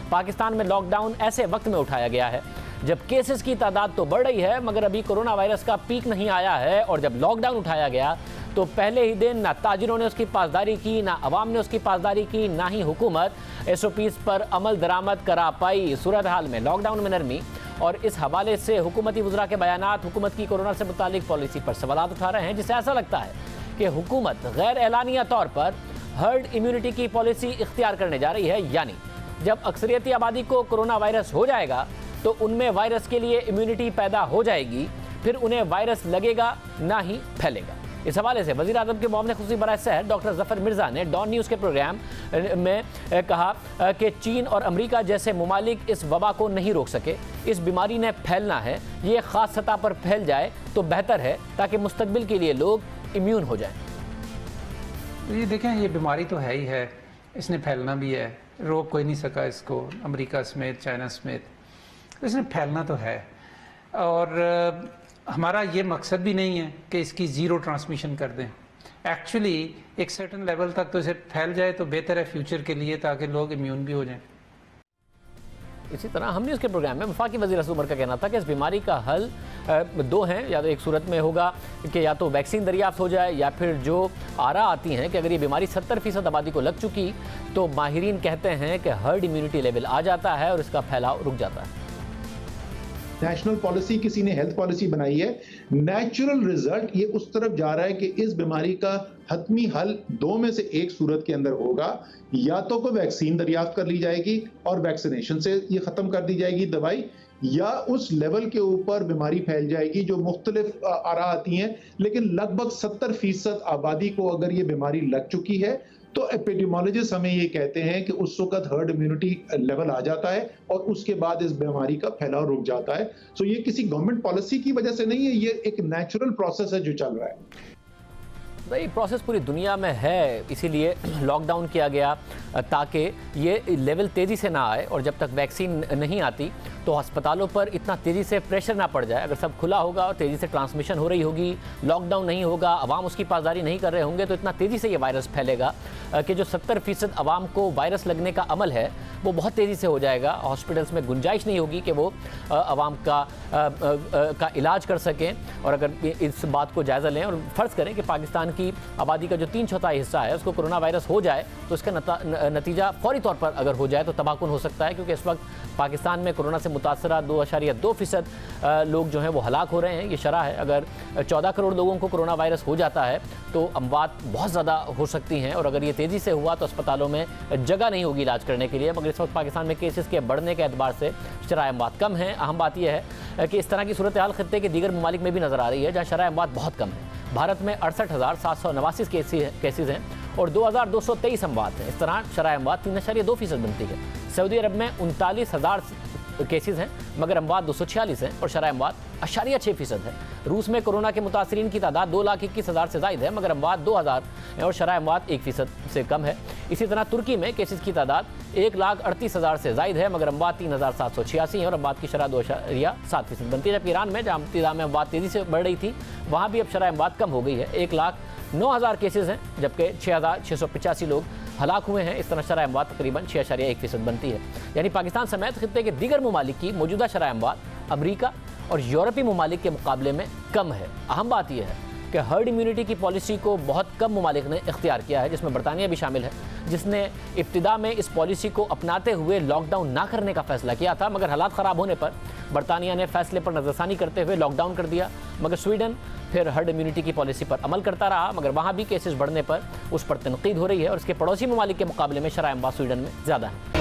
پاکستان میں lock down ایسے وقت میں اٹھایا گیا ہے جب کیسز کی تعداد تو بڑھ رہی ہے مگر ابھی کورونا وائرس کا پیک نہیں آیا ہے، اور جب لاک ڈاؤن اٹھایا گیا تو پہلے ہی دن نہ تاجروں نے اس کی پاسداری کی، نہ عوام نے اس کی پاسداری کی، نہ ہی حکومت ایس او پیز پر عمل درآمد کرا پائی۔ صورتحال میں لاک ڈاؤن میں نرمی اور اس حوالے سے حکومتی وزراء کے بیانات حکومت کی کورونا سے متعلق پالیسی پر سوالات اٹھا رہے ہیں، جس سے ایسا لگتا ہے کہ حکومت غیر اعلانیہ طور پر ہرڈ امیونٹی کی پالیسی اختیار کرنے جا رہی ہے، یعنی جب اکثریتی آبادی کو کورونا وائرس ہو جائے گا تو ان میں وائرس کے لیے امیونٹی پیدا ہو جائے گی، پھر انہیں وائرس لگے گا نہ ہی پھیلے گا۔ اس حوالے سے وزیر اعظم کے معاون خصوصی برائے صحت ڈاکٹر ظفر مرزا نے ڈان نیوز کے پروگرام میں کہا کہ چین اور امریکہ جیسے ممالک اس وبا کو نہیں روک سکے، اس بیماری نے پھیلنا ہے، یہ خاص سطح پر پھیل جائے تو بہتر ہے تاکہ مستقبل کے لیے لوگ امیون ہو جائیں۔ یہ دیکھیں، یہ بیماری تو ہے ہی ہے، اس نے پھیلنا بھی ہے، روک کوئی نہیں سکا اس کو، امریکہ سمیت چائنا سمیت، اس نے پھیلنا تو ہے۔ اور ہمارا یہ مقصد بھی نہیں ہے کہ اس کی زیرو ٹرانسمیشن کر دیں، ایکچولی ایک سرٹن لیول تک تو اسے پھیل جائے تو بہتر ہے فیوچر کے لیے، تاکہ لوگ امیون بھی ہو جائیں۔ اسی طرح ہم نے اس کے پروگرام میں وفاقی وزیر عمر کا کہنا تھا کہ اس بیماری کا حل دو ہیں، یا تو ایک صورت میں ہوگا کہ یا تو ویکسین دریافت ہو جائے، یا پھر جو آراء آتی ہیں کہ اگر یہ بیماری 70% آبادی کو لگ چکی تو ماہرین کہتے ہیں کہ ہرڈ امیونٹی لیول آ جاتا ہے اور اس کا پھیلاؤ رک جاتا ہے۔ نیشنل پالیسی کسی نے ہیلتھ پالیسی بنائی ہے، نیچرل رزلٹ یہ اس طرف جا رہا ہے کہ اس بیماری کا حتمی حل دو میں سے ایک صورت کے اندر ہوگا، یا تو کوئی ویکسین دریافت کر لی جائے گی اور ویکسینیشن سے یہ ختم کر دی جائے گی دوائی، یا اس لیول کے اوپر بیماری پھیل جائے گی جو مختلف آراء آتی ہیں، لیکن لگ بھگ 70% آبادی کو اگر یہ بیماری لگ چکی ہے تو ایپیڈیمولوجسٹ ہمیں یہ کہتے ہیں کہ اس وقت ہرڈ امیونٹی لیول آ جاتا ہے اور اس کے بعد اس بیماری کا پھیلاؤ رک جاتا ہے۔ سو یہ کسی گورنمنٹ پالیسی کی وجہ سے نہیں ہے، یہ ایک نیچرل پروسیس ہے جو چل رہا ہے۔ یہ پروسیس پوری دنیا میں ہے، اسی لیے لاک ڈاؤن کیا گیا تاکہ یہ لیول تیزی سے نہ آئے، اور جب تک ویکسین نہیں آتی تو ہسپتالوں پر اتنا تیزی سے پریشر نہ پڑ جائے۔ اگر سب کھلا ہوگا اور تیزی سے ٹرانسمیشن ہو رہی ہوگی، لاک ڈاؤن نہیں ہوگا، عوام اس کی پاسداری نہیں کر رہے ہوں گے، تو اتنا تیزی سے یہ وائرس پھیلے گا کہ جو 70% عوام کو وائرس لگنے کا عمل ہے وہ بہت تیزی سے ہو جائے گا۔ ہاسپٹلس میں گنجائش نہیں ہوگی کہ وہ عوام کا علاج کر سکیں۔ اور اگر اس بات کو جائزہ لیں اور فرض کریں کہ پاکستان کی آبادی کا جو 3/4 حصہ ہے اس کو کورونا وائرس ہو جائے تو اس کا نتیجہ فوری طور پر اگر ہو جائے تو تباہ کن ہو سکتا ہے، کیونکہ اس وقت پاکستان میں کورونا سے متاثرہ 2.2% لوگ جو ہیں وہ ہلاک ہو رہے ہیں، یہ شرح ہے۔ اگر 14 کروڑ لوگوں کو کورونا وائرس ہو جاتا ہے تو اموات بہت زیادہ ہو سکتی ہیں، اور اگر یہ تیزی سے ہوا تو اسپتالوں میں جگہ نہیں ہوگی علاج کرنے کے لیے۔ مگر اس وقت پاکستان میں کیسز کے بڑھنے کے اعتبار سے شرح اموات کم ہیں۔ اہم بات یہ ہے کہ اس طرح کی صورتحال خطے کے دیگر ممالک میں بھی نظر آ رہی ہے جہاں شرح اموات بہت کم ہے۔ بھارت میں 68,789 کیسز ہیں اور 2,223 اموات ہیں۔ اس طرح شرح اموات 3.2% بنتی ہے۔ سعودی عرب میں 39,000 کیسز ہیں مگر اموات 246 ہیں اور شرح اموات 0.6% ہے۔ روس میں کورونا کے متاثرین کی تعداد 2,21,000 سے زائد ہے مگر اموات 2,000 ہیں اور شرح اموات 1% سے کم ہے۔ اسی طرح ترکی میں کیسز کی تعداد 1,38,000 سے زائد ہے مگر اموات 3,786 ہیں اور اموات کی شرح 2.7% بنتی ہے۔ جبکہ ایران میں جہاں ابتدا میں اموات تیزی سے بڑھ رہی تھی وہاں بھی اب شرح اموات کم ہو گئی ہے۔ 1,09,000 کیسز ہیں جبکہ 6,685 لوگ ہلاک ہوئے ہیں۔ اس طرح شرح اموات تقریباً 6.1% بنتی ہے۔ یعنی پاکستان سمیت خطے کے دیگر ممالک کی موجودہ شرح اموات امریکہ اور یورپی ممالک کے مقابلے میں کم ہے۔ اہم بات یہ ہے کہ ہرڈ امیونٹی کی پالیسی کو بہت کم ممالک نے اختیار کیا ہے، جس میں برطانیہ بھی شامل ہے، جس نے ابتدا میں اس پالیسی کو اپناتے ہوئے لاک ڈاؤن نہ کرنے کا فیصلہ کیا تھا، مگر حالات خراب ہونے پر برطانیہ نے فیصلے پر نظر ثانی کرتے ہوئے لاک ڈاؤن کر دیا۔ مگر سویڈن پھر ہرڈ امیونٹی کی پالیسی پر عمل کرتا رہا، مگر وہاں بھی کیسز بڑھنے پر اس پر تنقید ہو رہی ہے اور اس کے پڑوسی ممالک کے مقابلے میں شرح اموات سویڈن میں زیادہ ہیں۔